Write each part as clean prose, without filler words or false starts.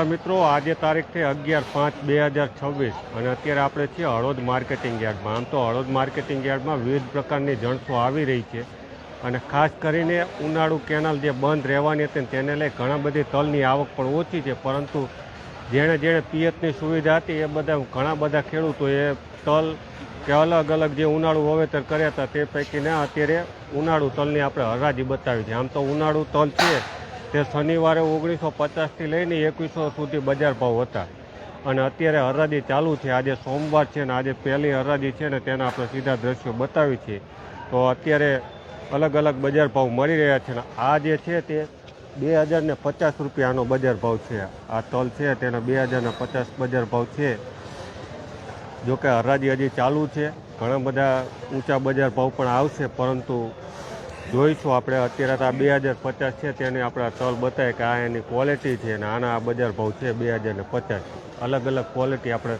મિત્રો આજે તારીખ છે 11/5/2026 અને અત્યારે આપણે છીએ હળવદ માર્કેટિંગ યાર્ડમાં. આમ તો હળવદ માર્કેટિંગ યાર્ડમાં વિવિધ પ્રકારની જણસો આવી રહી છે અને ખાસ કરીને ઉનાળુ કેનાલ જે બંધ રહેવાની હતી તેને લઈ ઘણા બધી તલની આવક પણ ઓછી છે, પરંતુ જેણે પિયતની સુવિધા હતી એ બધા ઘણા બધા ખેડૂતોએ તલ કે અલગ અલગ જે ઉનાળુ વાવેતર કર્યા હતા તે પૈકીને અત્યારે ઉનાળુ તલની આપણે હરાજી બતાવી છે. આમ તો ઉનાળુ તલ છે તે શનિવારે 1950થી લઈને 2100 સુધી બજાર ભાવ હતા અને અત્યારે હરાજી ચાલુ છે. આજે સોમવાર છે ને આજે પહેલી હરાજી છે ને તેના આપણે સીધા દ્રશ્યો બતાવી છીએ. તો અત્યારે અલગ અલગ બજાર ભાવ મળી રહ્યા છે ને આ જે છે તે 2050 રૂપિયાનો બજાર ભાવ છે. આ તલ છે તેના 2050 બજાર ભાવ છે. જોકે હરાજી હજી ચાલુ છે, ઘણા બધા ઊંચા બજાર ભાવ પણ આવશે, પરંતુ જોઈશું આપણે. અત્યારે આ 2050 છે તેને આપણે તલ બતાવીએ કે આ એની ક્વોલિટી છે અને આના આ બજાર ભાવ છે 2050. અલગ અલગ ક્વોલિટી આપણે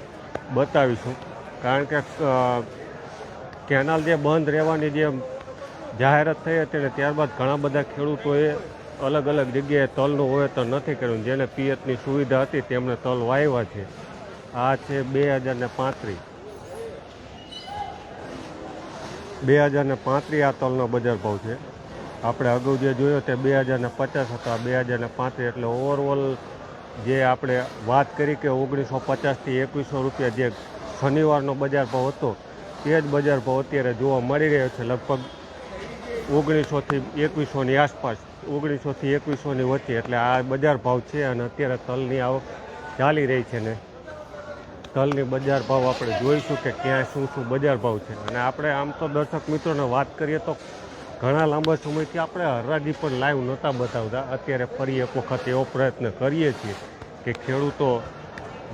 બતાવીશું, કારણ કે કેનાલ જે બંધ રહેવાની જે જાહેરાત થઈ હતી ને ત્યારબાદ ઘણા બધા ખેડૂતોએ અલગ અલગ જગ્યાએ તલનું વાવેતર નથી કર્યું. જેને પિયતની સુવિધા હતી તેમણે તલ વાવ્યા છે. આ છે 2035. 2035 આ તલનો બજાર ભાવ છે. આપણે અગાઉ જે જોયો તે 2050 હતો, આ 2035. એટલે ઓવરઓલ જે આપણે વાત કરી કે 1950થી 2100 રૂપિયા જે શનિવારનો બજાર ભાવ હતો તે જ બજાર ભાવ અત્યારે જોવા મળી રહ્યો છે. લગભગ 1900થી 2100ની આસપાસ, 1900થી 2100ની વચ્ચે. એટલે આ બજાર ભાવ છે અને અત્યારે તલની આવક ચાલી રહી છે ને તલની બજાર ભાવ આપણે જોઈશું કે ક્યાં શું બજાર ભાવ છે. અને આપણે આમ તો દર્શક મિત્રોને વાત કરીએ તો ઘણા લાંબા સમયથી આપણે હરાજી પણ લાઈવ નહોતા બતાવતા. અત્યારે ફરી એક વખત એવો પ્રયત્ન કરીએ છીએ કે ખેડૂતો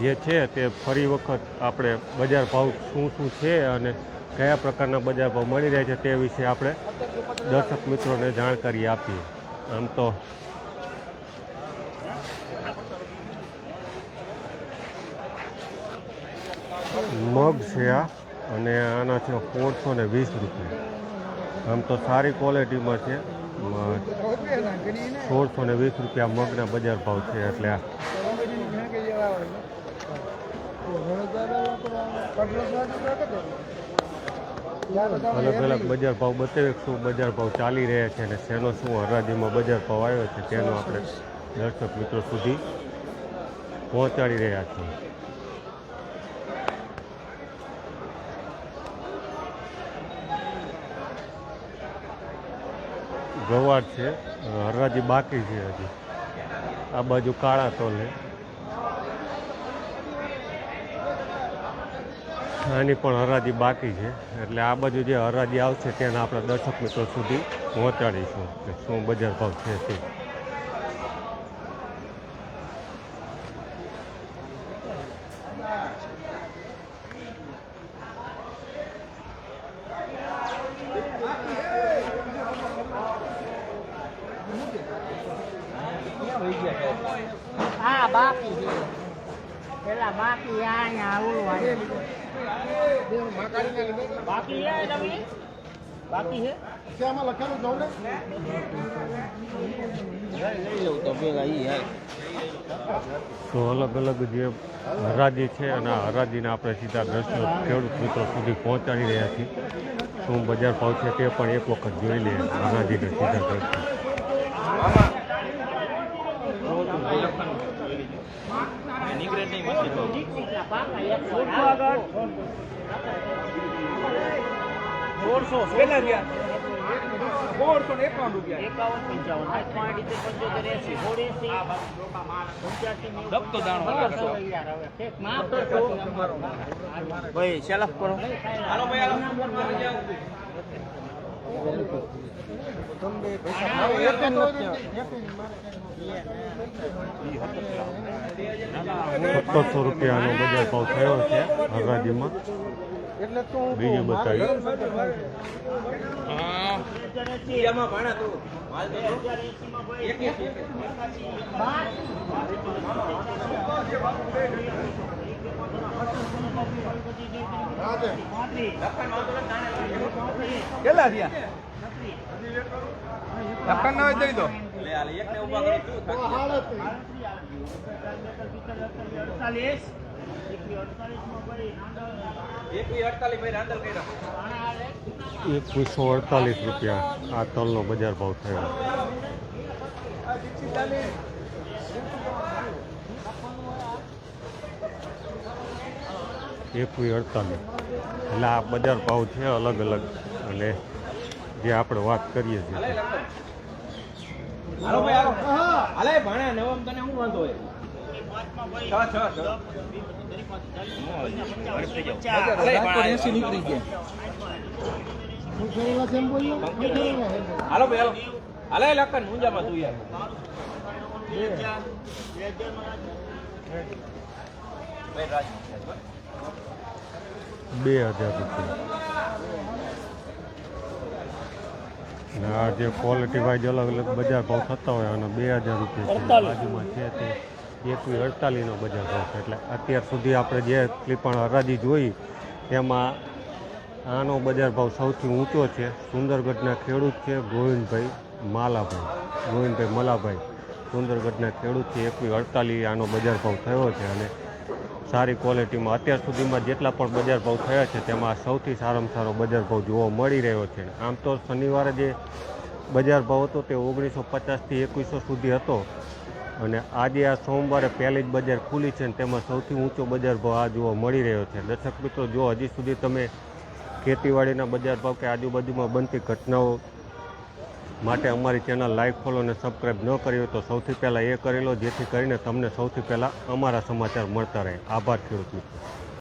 જે છે તે ફરી વખત આપણે બજાર ભાવ શું છે અને કયા પ્રકારના બજાર ભાવ મળી રહ્યા છે તે વિશે આપણે દર્શક મિત્રોને જાણકારી આપીએ. આમ તો મગ છે આ, અને આના છે 420 રૂપિયા. આમ તો સારી ક્વોલિટીમાં છે. 1620 રૂપિયા મગના બજાર ભાવ છે. એટલે આ અલગ અલગ બજાર ભાવ બતાવે શું બજાર ભાવ ચાલી રહ્યા છે અને શેનો શું હરાજીમાં બજાર ભાવ આવ્યો છે તેનો આપણે દર્શક મિત્રો સુધી પહોંચાડી રહ્યા છીએ. ગવાર છે, હરાજી બાકી છે હજી. આ બાજુ કાળા તલ છે, આની પણ હરાજી બાકી છે. એટલે આ બાજુ જે હરાજી આવશે તેને આપણે દર્શક મિત્રો સુધી પહોંચાડીશું કે શું બજાર ભાવ છે તે. હા બાકી છે પેલા બાકી અહીંયા ઓલું બાકી છે બાકી છે આમાં લખેલું જોઉં ને તો અલગ અલગ જે હરાજી છે અને આ હરાજીને આપણે સીધા દ્રશ્યો ખેડૂત મિત્રો સુધી પહોંચાડી રહ્યા છીએ. શું બજાર ભાવ છે તે પણ એક વખત જોઈ લઈએ હરાજીને સીધા દ્રશ્યો. ₹1700 બજાર ભાવ થયો છે હરાજીમાં. બીજું બતાવ્યું કેટલા થયા? લખન ના દઈ દો. ₹2148 આ તલનો બજાર ભાવ થયો. ₹2148 એટલે આ બજાર ભાવ છે અલગ અલગ, અને જે આપણે વાત કરીએ છીએ હાલો ભાઈ હાલો હાલે ભાણા નવમ તને શું વાંધો હોય નીકળી ગયા હાલો ભાઈ હાલો હાલે લખન ઊંઝામાં તું યાર ₹2000. અને આ જે ક્વોલિટી વાઇઝ અલગ અલગ બજાર ભાવ થતા હોય અને ₹2000 છે. બાજુમાં છે તે ₹2148 બજાર ભાવ છે. એટલે અત્યાર સુધી આપણે જે પણ હરાજી જોઈ તેમાં આનો બજાર ભાવ સૌથી ઊંચો છે. સુંદરગઢના ખેડૂત છે ગોવિંદભાઈ મલાભાઈ સુંદરગઢના ખેડૂત છે. ₹2148 આનો બજાર ભાવ થયો છે. અને સારી ક્વોલિટીમાં અત્યાર સુધીમાં જેટલા પણ બજાર ભાવ થયા છે તેમાં સૌથી સારામાં સારો બજાર ભાવ જોવા મળી રહ્યો છે. આમ તો શનિવારે જે બજાર ભાવ હતો તે 1950થી 2100 સુધી હતો, અને આજે આ સોમવારે પહેલી જ બજાર ખુલી છે, અને તેમાં સૌથી ઊંચો બજાર ભાવ આ જોવા મળી રહ્યો છે. દર્શક મિત્રો, જો હજી સુધી તમે ખેતીવાડીના બજાર ભાવ કે આજુબાજુમાં બનતી ઘટનાઓ માટે અમારી ચેનલ લાઈક, ફોલો અને સબસ્ક્રાઈબ ન કરી હોય તો સૌથી પહેલાં એ કરી લો, જેથી કરીને તમને સૌથી પહેલાં અમારા સમાચાર મળતા રહે. આભાર ખેડૂત મિત્રો.